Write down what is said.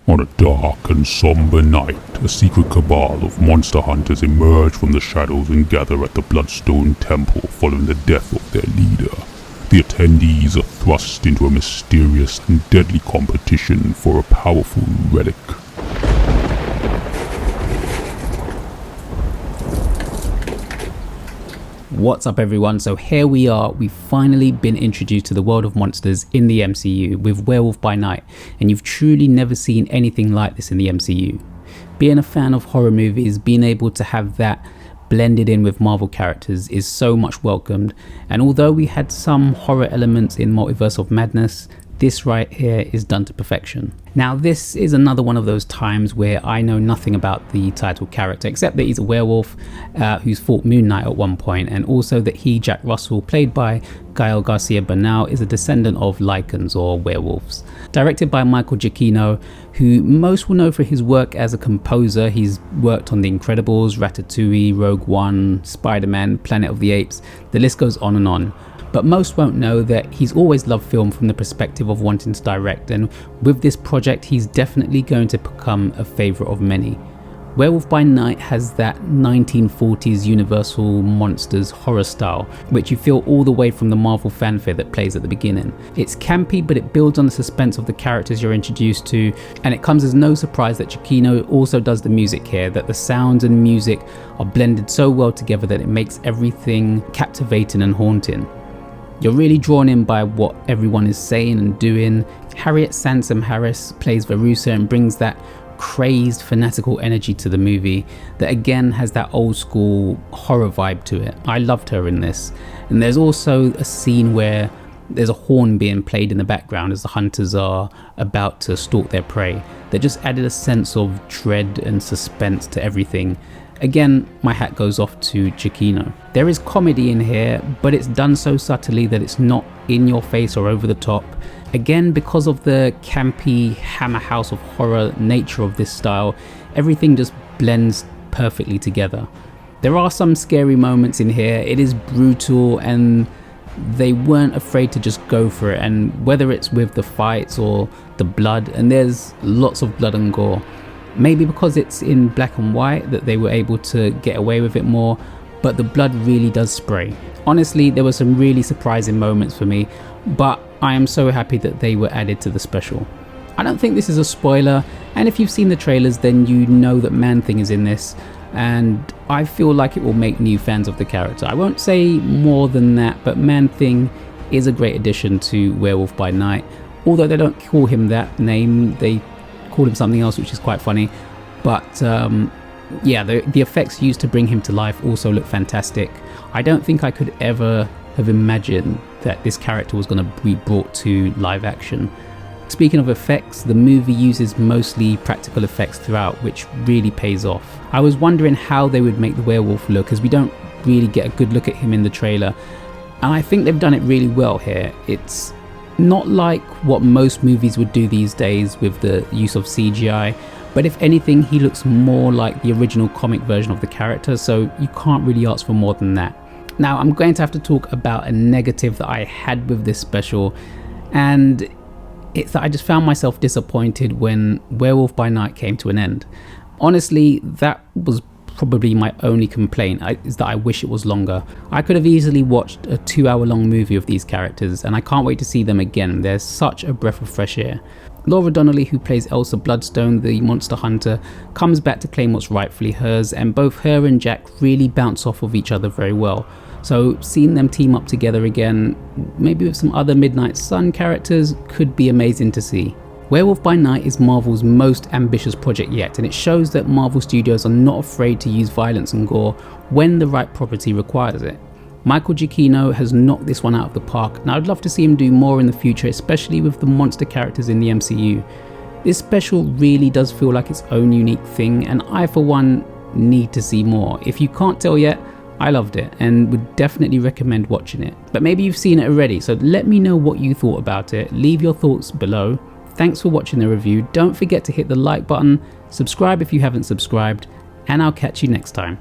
On a dark and somber night, a secret cabal of monster hunters emerge from the shadows and gather at the Bloodstone Temple following the death of their leader. The attendees are thrust into a mysterious and deadly competition for a powerful relic. What's up everyone, so here we are, we've finally been introduced to the world of monsters in the MCU with Werewolf by Night, and you've truly never seen anything like this in the MCU. Being a fan of horror movies, being able to have that blended in with Marvel characters is so much welcomed, and although we had some horror elements in Multiverse of Madness, this right here is done to perfection. Now this is another one of those times where I know nothing about the title character except that he's a werewolf who's fought Moon Knight at one point, and also that he, Jack Russell, played by Gael Garcia Bernal, is a descendant of lycans or werewolves. Directed by Michael Giacchino, who most will know for his work as a composer. He's worked on The Incredibles, Ratatouille, Rogue One, Spider-Man, Planet of the Apes, the list goes on and on. But most won't know that he's always loved film from the perspective of wanting to direct, and with this project he's definitely going to become a favourite of many. Werewolf by Night has that 1940s Universal monsters horror style, which you feel all the way from the Marvel fanfare that plays at the beginning. It's campy, but it builds on the suspense of the characters you're introduced to, and it comes as no surprise that Giacchino also does the music here, that the sounds and music are blended so well together that it makes everything captivating and haunting. You're really drawn in by what everyone is saying and doing. Harriet Sansom Harris plays Verussa and brings that crazed, fanatical energy to the movie that again has that old school horror vibe to it. I loved her in this. And there's also a scene where there's a horn being played in the background as the hunters are about to stalk their prey. That just added a sense of dread and suspense to everything. Again, my hat goes off to Giacchino. There is comedy in here, but it's done so subtly that it's not in your face or over the top. Again, because of the campy Hammer House of Horror nature of this style, everything just blends perfectly together. There are some scary moments in here. It is brutal and they weren't afraid to just go for it, and whether it's with the fights or the blood, and there's lots of blood and gore. Maybe because it's in black and white that they were able to get away with it more, but the blood really does spray. Honestly, there were some really surprising moments for me, but I am so happy that they were added to the special. I don't think this is a spoiler, and if you've seen the trailers then you know that Man-Thing is in this, and I feel like it will make new fans of the character. I won't say more than that, but Man-Thing is a great addition to Werewolf by Night. Although they don't call him that name, they call him something else, which is quite funny. But yeah, the effects used to bring him to life also look fantastic. I don't think I could ever have imagined that this character was going to be brought to live action. Speaking of effects, the movie uses mostly practical effects throughout, which really pays off. I was wondering how they would make the werewolf look, as we don't really get a good look at him in the trailer, and I think they've done it really well here. It's not like what most movies would do these days with the use of CGI, but if anything he looks more like the original comic version of the character, so you can't really ask for more than that. Now I'm going to have to talk about a negative that I had with this special, and it's that I just found myself disappointed when Werewolf by Night came to an end. Honestly, that was probably my only complaint, is that I wish it was longer. I could have easily watched a 2-hour-long movie of these characters, and I can't wait to see them again. They're such a breath of fresh air. Laura Donnelly, who plays Elsa Bloodstone, the monster hunter, comes back to claim what's rightfully hers, and both her and Jack really bounce off of each other very well. So seeing them team up together again, maybe with some other Midnight Sun characters, could be amazing to see. Werewolf by Night is Marvel's most ambitious project yet, and it shows that Marvel Studios are not afraid to use violence and gore when the right property requires it. Michael Giacchino has knocked this one out of the park, and I'd love to see him do more in the future, especially with the monster characters in the MCU. This special really does feel like its own unique thing, and I for one need to see more. If you can't tell yet, I loved it and would definitely recommend watching it. But maybe you've seen it already, so let me know what you thought about it. Leave your thoughts below. Thanks for watching the review. Don't forget to hit the like button, subscribe if you haven't subscribed, and I'll catch you next time.